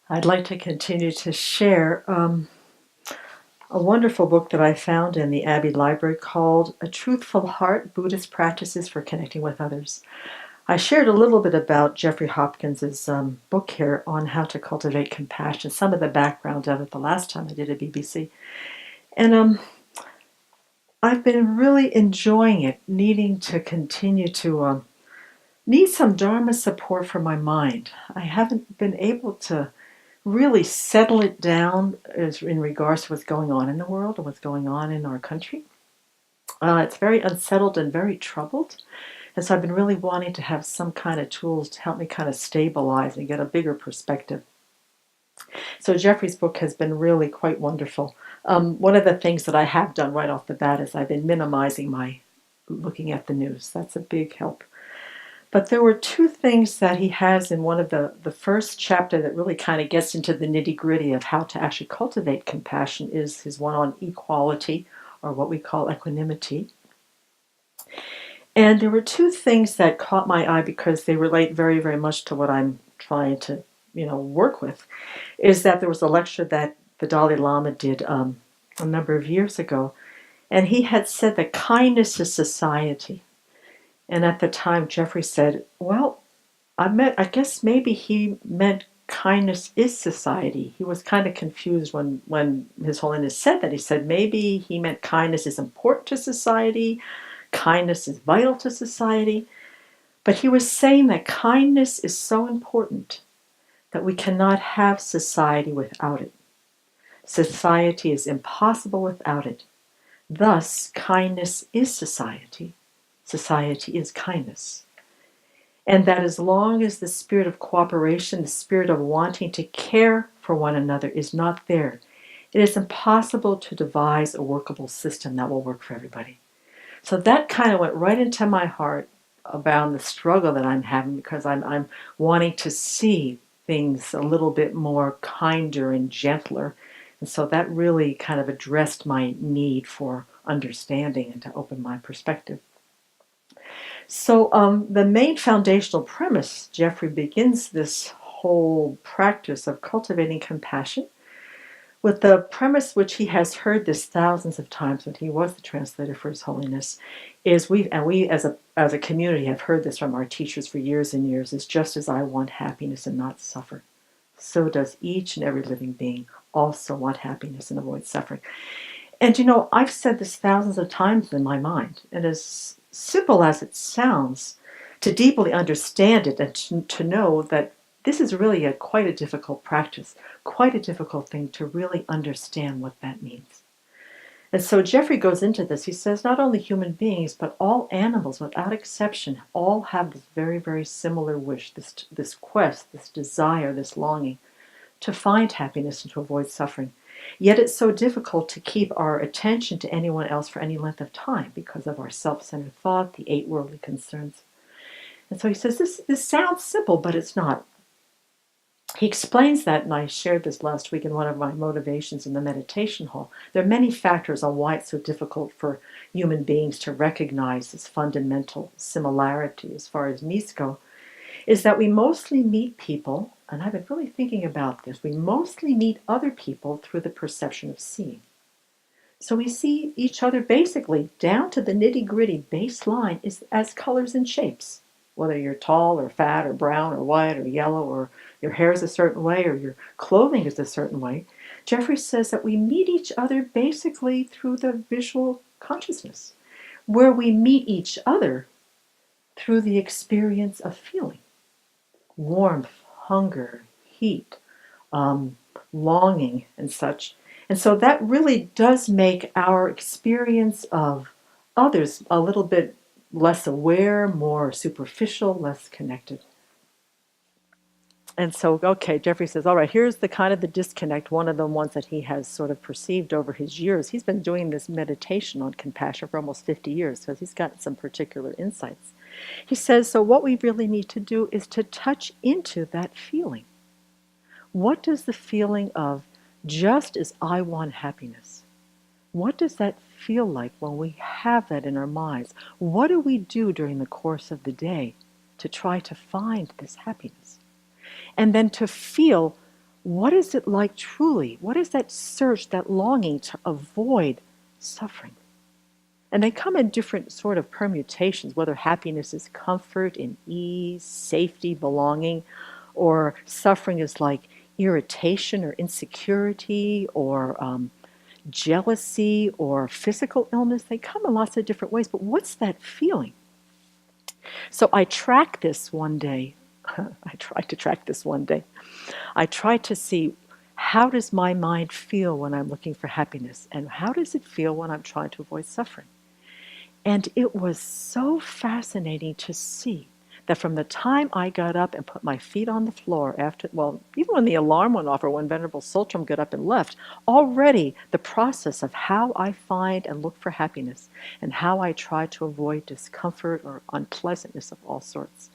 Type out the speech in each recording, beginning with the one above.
I'd like to continue to share a wonderful book that I found in the Abbey Library called A Truthful Heart, Buddhist Practices for Connecting with Others. I shared a little bit about Jeffrey Hopkins's book here on how to cultivate compassion, some of the background of it the last time I did a BBC. And I've been really enjoying it, needing to continue to need some Dharma support for my mind. I haven't been able to really settle it down as in regards to what's going on in the world and what's going on in our country. It's very unsettled and very troubled. And so I've been really wanting to have some kind of tools to help me kind of stabilize and get a bigger perspective. So Jeffrey's book has been really quite wonderful. One of the things that I have done right off the bat is I've been minimizing my looking at the news. That's a big help. But there were two things that he has in one of the first chapter that really kind of gets into the nitty-gritty of how to actually cultivate compassion is his one on equality, or what we call equanimity. And there were two things that caught my eye because they relate very, very much to what I'm trying to, work with, is that there was a lecture that the Dalai Lama did a number of years ago, and he had said that kindness is society. And at the time, Jeffrey said, well, I guess maybe he meant kindness is society. He was kind of confused when His Holiness said that. He said maybe he meant kindness is important to society, kindness is vital to society. But he was saying that kindness is so important that we cannot have society without it. Society is impossible without it. Thus, kindness is society. Society is kindness. And that as long as the spirit of cooperation, the spirit of wanting to care for one another is not there, it is impossible to devise a workable system that will work for everybody. So that kind of went right into my heart about the struggle that I'm having because I'm wanting to see things a little bit more kinder and gentler. And so that really kind of addressed my need for understanding and to open my perspective. So the main foundational premise, Jeffrey begins this whole practice of cultivating compassion with the premise, which he has heard this thousands of times when he was the translator for His Holiness, is we as a community have heard this from our teachers for years and years, is just as I want happiness and not suffer, so does each and every living being also want happiness and avoid suffering. And I've said this thousands of times in my mind, and as simple as it sounds, to deeply understand it and to know that this is really quite a difficult practice, quite a difficult thing to really understand what that means. And so Jeffrey goes into this. He says not only human beings, but all animals, without exception, all have this very, very similar wish, this quest, this desire, this longing to find happiness and to avoid suffering. Yet it's so difficult to keep our attention to anyone else for any length of time because of our self-centered thought, the 8 worldly concerns. And so he says, this sounds simple, but it's not. He explains that, and I shared this last week in one of my motivations in the meditation hall. There are many factors on why it's so difficult for human beings to recognize this fundamental similarity as far as needs go, is that we mostly meet people, and I've been really thinking about this, we mostly meet other people through the perception of seeing. So we see each other basically down to the nitty-gritty baseline is as colors and shapes. Whether you're tall or fat or brown or white or yellow or your hair is a certain way or your clothing is a certain way, Jeffrey says that we meet each other basically through the visual consciousness, where we meet each other through the experience of feeling. Warmth, hunger, heat, longing, and such. And so that really does make our experience of others a little bit less aware, more superficial, less connected. And so, okay, Jeffrey says, all right, here's the kind of the disconnect, one of the ones that he has sort of perceived over his years. He's been doing this meditation on compassion for almost 50 years, so he's got some particular insights. He says, so what we really need to do is to touch into that feeling. What does the feeling of just as I want happiness? What does that feel like when we have that in our minds? What do we do during the course of the day to try to find this happiness? And then to feel what is it like truly? What is that search, that longing to avoid suffering? And they come in different sort of permutations, whether happiness is comfort and ease, safety, belonging, or suffering is like irritation or insecurity or jealousy or physical illness. They come in lots of different ways, but what's that feeling? So I tracked this one day. I tried to track this one day. I tried to see, how does my mind feel when I'm looking for happiness? And how does it feel when I'm trying to avoid suffering? And it was so fascinating to see that from the time I got up and put my feet on the floor after, well, even when the alarm went off or when Venerable Sultram got up and left, already the process of how I find and look for happiness and how I try to avoid discomfort or unpleasantness of all sorts.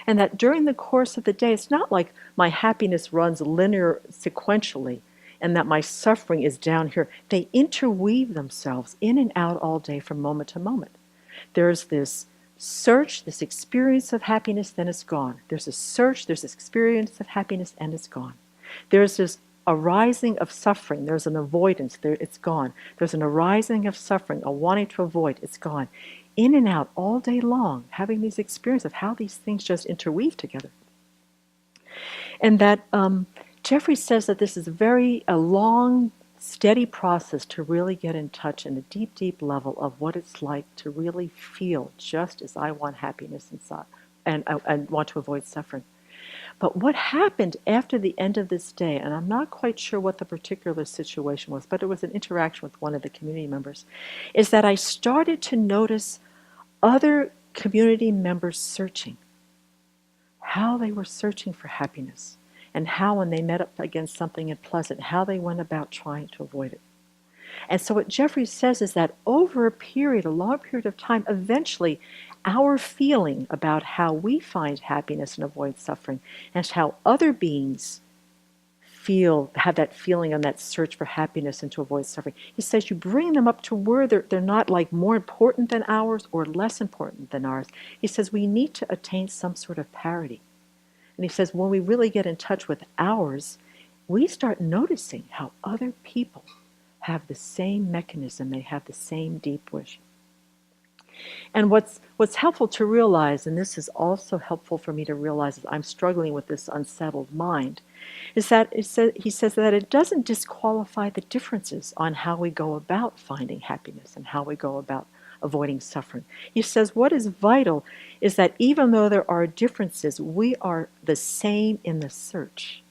And that during the course of the day, it's not like my happiness runs linear sequentially and that my suffering is down here. They interweave themselves in and out all day from moment to moment. There's this search, this experience of happiness, then it's gone. There's a search, there's this experience of happiness, and it's gone. There's this arising of suffering, there's an avoidance, it's gone. There's an arising of suffering, a wanting to avoid, it's gone. In and out all day long, having these experiences of how these things just interweave together. And that Jeffrey says that this is a long, steady process to really get in touch in a deep, deep level of what it's like to really feel just as I want happiness inside and want to avoid suffering. But what happened after the end of this day, and I'm not quite sure what the particular situation was, but it was an interaction with one of the community members, is that I started to notice other community members searching, how they were searching for happiness, and how when they met up against something unpleasant, how they went about trying to avoid it. And so what Jeffrey says is that over a long period of time, eventually our feeling about how we find happiness and avoid suffering and how other beings have that feeling and that search for happiness and to avoid suffering. He says you bring them up to where they're not like more important than ours or less important than ours. He says we need to attain some sort of parity. And he says when we really get in touch with ours, we start noticing how other people have the same mechanism, they have the same deep wish. And what's helpful to realize, and this is also helpful for me to realize as I'm struggling with this unsettled mind, is that he says that it doesn't disqualify the differences on how we go about finding happiness and how we go about avoiding suffering. He says what is vital is that even though there are differences, we are the same in the search.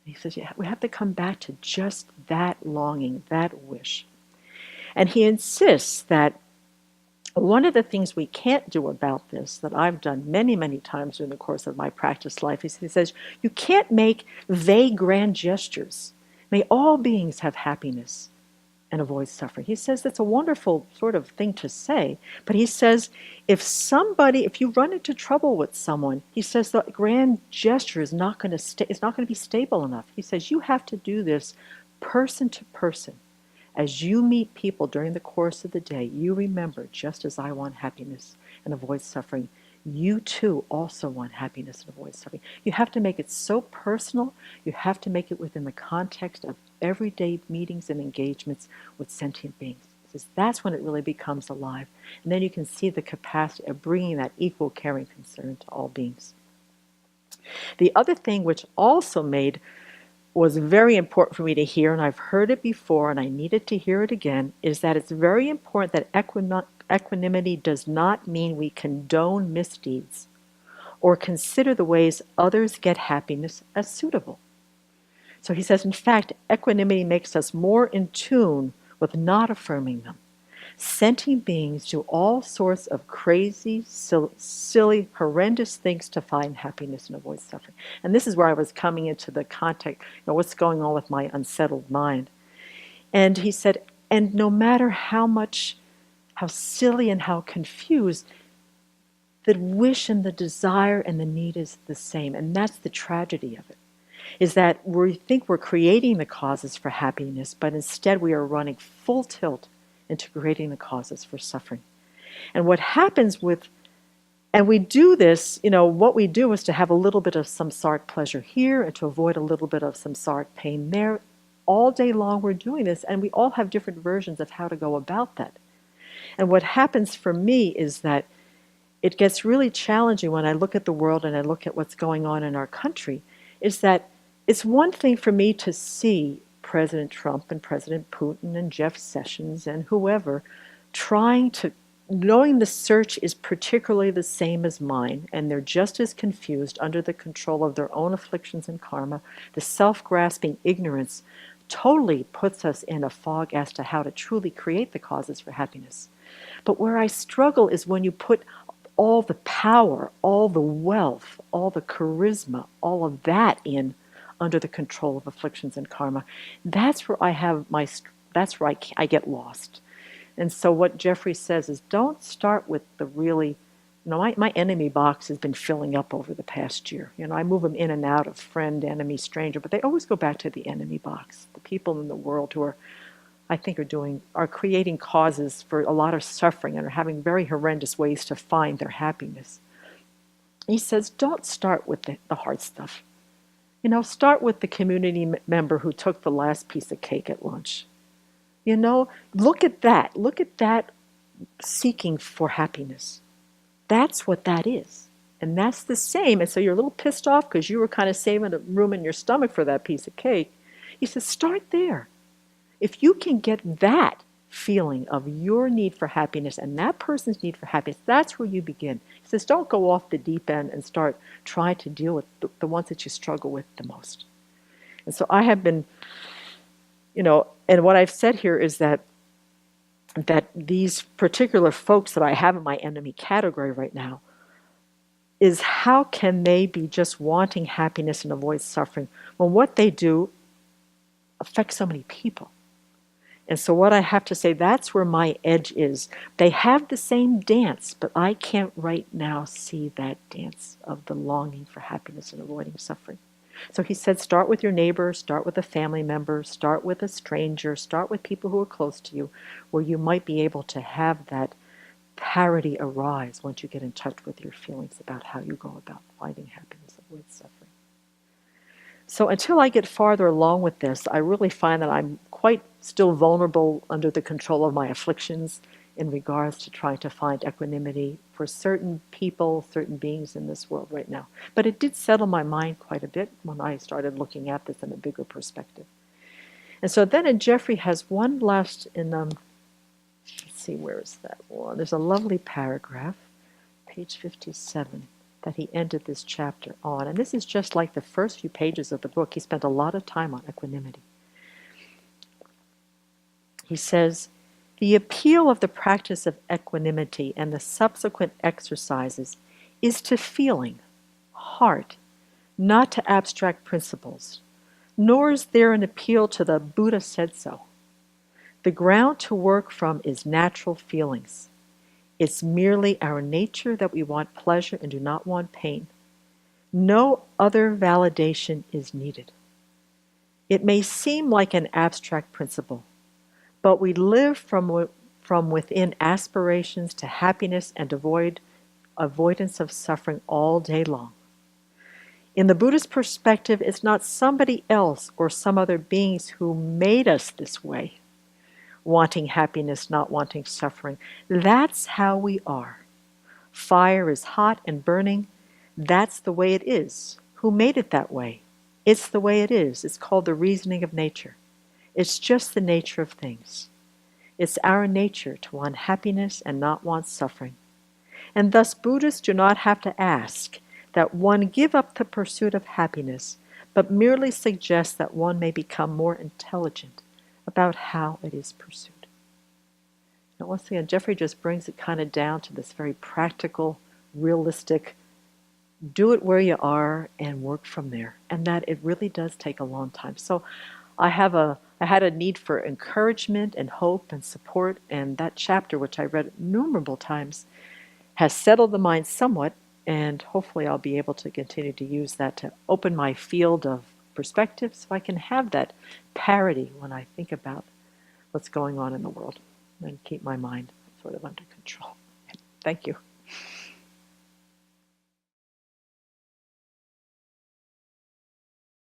He says we have to come back to just that longing, that wish. And he insists that one of the things we can't do about this, that I've done many, many times during the course of my practice life, is he says, you can't make vague grand gestures. May all beings have happiness and avoid suffering. He says that's a wonderful sort of thing to say, but he says if you run into trouble with someone, he says the grand gesture is not going to be stable enough. He says you have to do this person to person. As you meet people during the course of the day, you remember, just as I want happiness and avoid suffering, you too also want happiness and avoid suffering. You have to make it so personal. You have to make it within the context of everyday meetings and engagements with sentient beings. He says that's when it really becomes alive. And then you can see the capacity of bringing that equal caring concern to all beings. The other thing which also was very important for me to hear, and I've heard it before and I needed to hear it again, is that it's very important that equanimity does not mean we condone misdeeds or consider the ways others get happiness as suitable. So he says, in fact, equanimity makes us more in tune with not affirming them. Sentient beings do all sorts of crazy, silly, horrendous things to find happiness and avoid suffering. And this is where I was coming into the context, what's going on with my unsettled mind. And he said, and no matter how silly and how confused, the wish and the desire and the need is the same. And that's the tragedy of it, is that we think we're creating the causes for happiness, but instead we are running full tilt into creating the causes for suffering. And what happens with And we do this, what we do is to have a little bit of samsaric pleasure here and to avoid a little bit of samsaric pain there. All day long we're doing this, and we all have different versions of how to go about that. And what happens for me is that it gets really challenging when I look at the world and I look at what's going on in our country, is that it's one thing for me to see President Trump and President Putin and Jeff Sessions and whoever knowing the search is particularly the same as mine, and they're just as confused under the control of their own afflictions and karma. The self-grasping ignorance totally puts us in a fog as to how to truly create the causes for happiness. But where I struggle is when you put all the power, all the wealth, all the charisma, all of that in under the control of afflictions and karma. That's where I get lost. And so what Jeffrey says is, don't start with the really, my enemy box has been filling up over the past year. I move them in and out of friend, enemy, stranger, but they always go back to the enemy box. The people in the world who are creating causes for a lot of suffering and are having very horrendous ways to find their happiness. He says, don't start with the hard stuff. Start with the community member who took the last piece of cake at lunch. Look at that. Look at that seeking for happiness. That's what that is. And that's the same. And so you're a little pissed off because you were kind of saving a room in your stomach for that piece of cake. He says, start there. If you can get that feeling of your need for happiness and that person's need for happiness, that's where you begin. He says, don't go off the deep end and start trying to deal with the ones that you struggle with the most. And so I have been, and what I've said here is that these particular folks that I have in my enemy category right now is how can they be just wanting happiness and avoid suffering when what they do affects so many people? And so what I have to say, that's where my edge is. They have the same dance, but I can't right now see that dance of the longing for happiness and avoiding suffering. So he said, start with your neighbor, start with a family member, start with a stranger, start with people who are close to you, where you might be able to have that parity arise once you get in touch with your feelings about how you go about finding happiness and avoid suffering. So until I get farther along with this, I really find that I'm quite still vulnerable under the control of my afflictions in regards to trying to find equanimity for certain people, certain beings in this world right now. But it did settle my mind quite a bit when I started looking at this in a bigger perspective. And so then Jeffrey has one last, let's see, where is that one? There's a lovely paragraph, page 57, that he ended this chapter on. And this is just like the first few pages of the book. He spent a lot of time on equanimity. He says, the appeal of the practice of equanimity and the subsequent exercises is to feeling, heart, not to abstract principles, nor is there an appeal to the Buddha said so. The ground to work from is natural feelings. It's merely our nature that we want pleasure and do not want pain. No other validation is needed. It may seem like an abstract principle, but we live from within aspirations to happiness and avoidance of suffering all day long. In the Buddhist perspective, it's not somebody else or some other beings who made us this way, wanting happiness, not wanting suffering. That's how we are. Fire is hot and burning. That's the way it is. Who made it that way? It's the way it is. It's called the reasoning of nature. It's just the nature of things. It's our nature to want happiness and not want suffering. And thus Buddhists do not have to ask that one give up the pursuit of happiness, but merely suggest that one may become more intelligent about how it is pursued. Now, once again, Jeffrey just brings it kind of down to this very practical, realistic, do it where you are and work from there. And that it really does take a long time. So I had a need for encouragement and hope and support, and that chapter, which I read innumerable times, has settled the mind somewhat, and hopefully I'll be able to continue to use that to open my field of perspective so I can have that parity when I think about what's going on in the world and keep my mind sort of under control. Thank you.